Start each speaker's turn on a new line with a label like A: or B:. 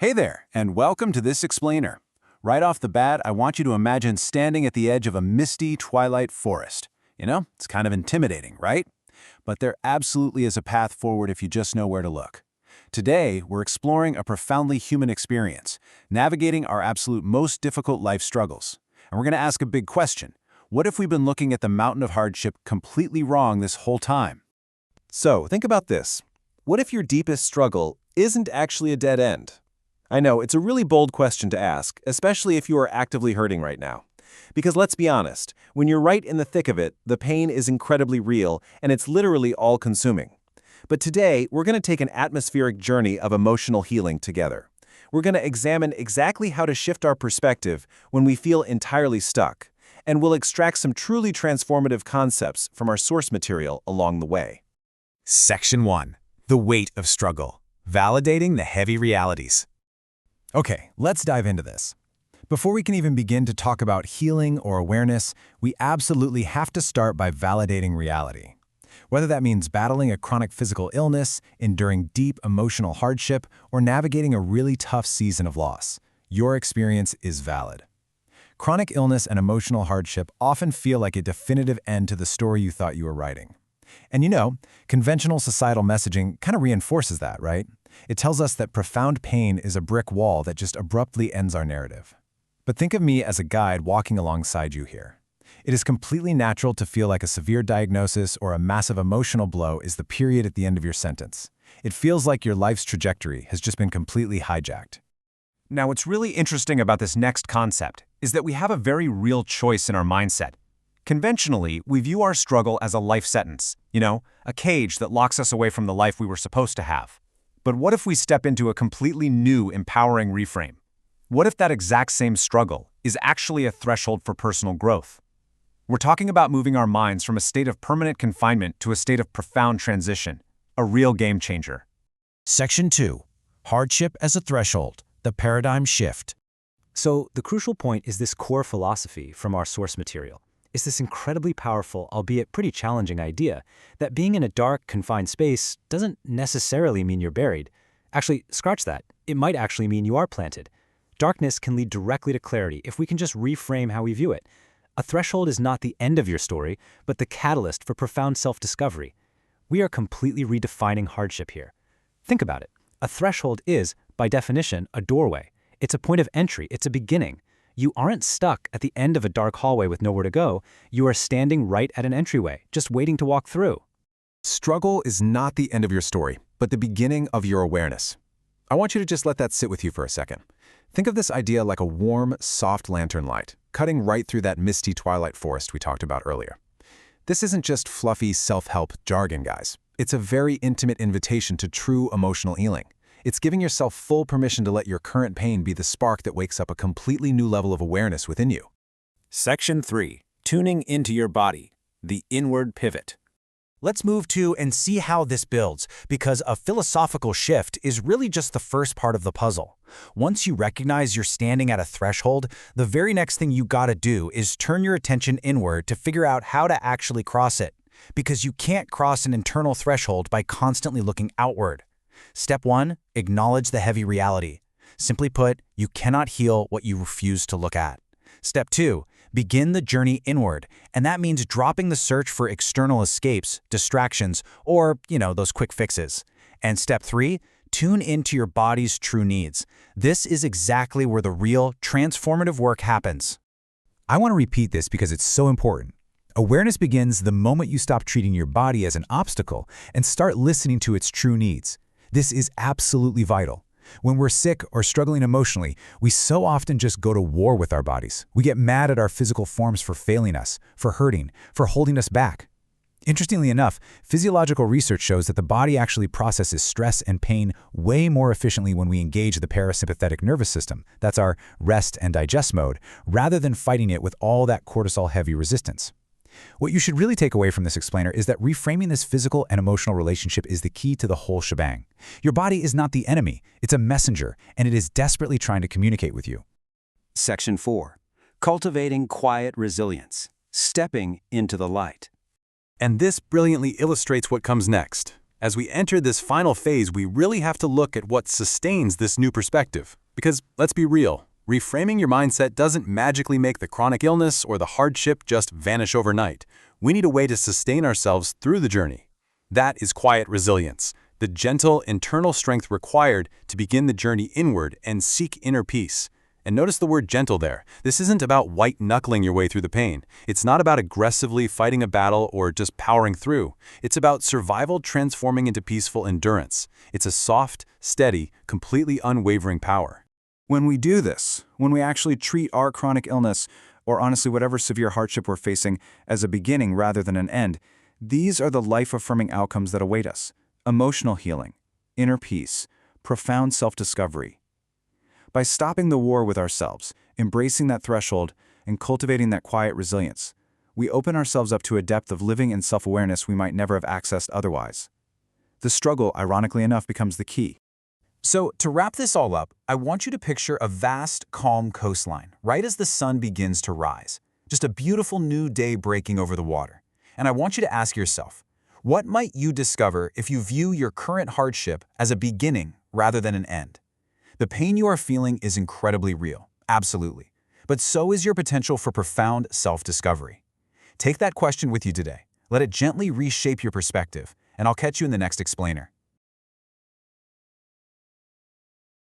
A: Hey there, and welcome to this explainer. Right off the bat, I want you to imagine standing at the edge of a misty twilight forest. It's kind of intimidating, right? But there absolutely is a path forward if you just know where to look. Today, we're exploring a profoundly human experience, navigating our absolute most difficult life struggles. And we're going to ask a big question. What if we've been looking at the mountain of hardship completely wrong this whole time?
B: So, think about this. What if your deepest struggle isn't actually a dead end? I know, it's a really bold question to ask, especially if you are actively hurting right now. Because let's be honest, when you're right in the thick of it, the pain is incredibly real, and it's literally all-consuming. But today, we're going to take an atmospheric journey of emotional healing together. We're going to examine exactly how to shift our perspective when we feel entirely stuck, and we'll extract some truly transformative concepts from our source material along the way.
C: Section 1. The weight of struggle. Validating the heavy realities.
A: Okay, let's dive into this. Before we can even begin to talk about healing or awareness, we absolutely have to start by validating reality. Whether that means battling a chronic physical illness, enduring deep emotional hardship, or navigating a really tough season of loss, your experience is valid. Chronic illness and emotional hardship often feel like a definitive end to the story you thought you were writing. And conventional societal messaging kind of reinforces that, right? It tells us that profound pain is a brick wall that just abruptly ends our narrative. But think of me as a guide walking alongside you here. It is completely natural to feel like a severe diagnosis or a massive emotional blow is the period at the end of your sentence. It feels like your life's trajectory has just been completely hijacked.
C: Now, what's really interesting about this next concept is that we have a very real choice in our mindset. Conventionally, we view our struggle as a life sentence, a cage that locks us away from the life we were supposed to have. But what if we step into a completely new, empowering reframe? What if that exact same struggle is actually a threshold for personal growth? We're talking about moving our minds from a state of permanent confinement to a state of profound transition, a real game changer.
D: Section 2. Hardship as a threshold, the paradigm shift.
E: So the crucial point is this core philosophy from our source material. Is this incredibly powerful, albeit pretty challenging idea that being in a dark, confined space doesn't necessarily mean you're buried. Actually, scratch that. It might actually mean you are planted. Darkness can lead directly to clarity if we can just reframe how we view it. A threshold is not the end of your story, but the catalyst for profound self-discovery. We are completely redefining hardship here. Think about it. A threshold is, by definition, a doorway. It's a point of entry. It's a beginning. You aren't stuck at the end of a dark hallway with nowhere to go. You are standing right at an entryway, just waiting to walk through.
B: Struggle is not the end of your story, but the beginning of your awareness. I want you to just let that sit with you for a second. Think of this idea like a warm, soft lantern light, cutting right through that misty twilight forest we talked about earlier. This isn't just fluffy self-help jargon, guys. It's a very intimate invitation to true emotional healing. It's giving yourself full permission to let your current pain be the spark that wakes up a completely new level of awareness within you.
C: Section 3. Tuning into your body. The inward pivot.
D: Let's move to and see how this builds, because a philosophical shift is really just the first part of the puzzle. Once you recognize you're standing at a threshold, the very next thing you gotta do is turn your attention inward to figure out how to actually cross it. Because you can't cross an internal threshold by constantly looking outward. Step 1, acknowledge the heavy reality. Simply put, you cannot heal what you refuse to look at. Step 2, begin the journey inward, and that means dropping the search for external escapes, distractions, or, those quick fixes. And step 3, tune into your body's true needs. This is exactly where the real, transformative work happens.
F: I want to repeat this because it's so important. Awareness begins the moment you stop treating your body as an obstacle and start listening to its true needs. This is absolutely vital. When we're sick or struggling emotionally, we so often just go to war with our bodies. We get mad at our physical forms for failing us, for hurting, for holding us back. Interestingly enough, physiological research shows that the body actually processes stress and pain way more efficiently when we engage the parasympathetic nervous system, that's our rest and digest mode, rather than fighting it with all that cortisol-heavy resistance. What you should really take away from this explainer is that reframing this physical and emotional relationship is the key to the whole shebang. Your body is not the enemy, it's a messenger, and it is desperately trying to communicate with you.
A: Section 4. Cultivating quiet resilience. Stepping into the light.
B: And this brilliantly illustrates what comes next. As we enter this final phase, we really have to look at what sustains this new perspective. Because, let's be real, reframing your mindset doesn't magically make the chronic illness or the hardship just vanish overnight. We need a way to sustain ourselves through the journey. That is quiet resilience, the gentle internal strength required to begin the journey inward and seek inner peace. And notice the word gentle there. This isn't about white-knuckling your way through the pain. It's not about aggressively fighting a battle or just powering through. It's about survival transforming into peaceful endurance. It's a soft, steady, completely unwavering power.
A: When we do this, when we actually treat our chronic illness, or honestly whatever severe hardship we're facing, as a beginning rather than an end, these are the life-affirming outcomes that await us: emotional healing, inner peace, profound self-discovery. By stopping the war with ourselves, embracing that threshold, and cultivating that quiet resilience, we open ourselves up to a depth of living and self-awareness we might never have accessed otherwise. The struggle, ironically enough, becomes the key.
D: So, to wrap this all up, I want you to picture a vast, calm coastline, right as the sun begins to rise. Just a beautiful new day breaking over the water. And I want you to ask yourself, what might you discover if you view your current hardship as a beginning rather than an end? The pain you are feeling is incredibly real, absolutely. But so is your potential for profound self-discovery. Take that question with you today. Let it gently reshape your perspective, and I'll catch you in the next explainer.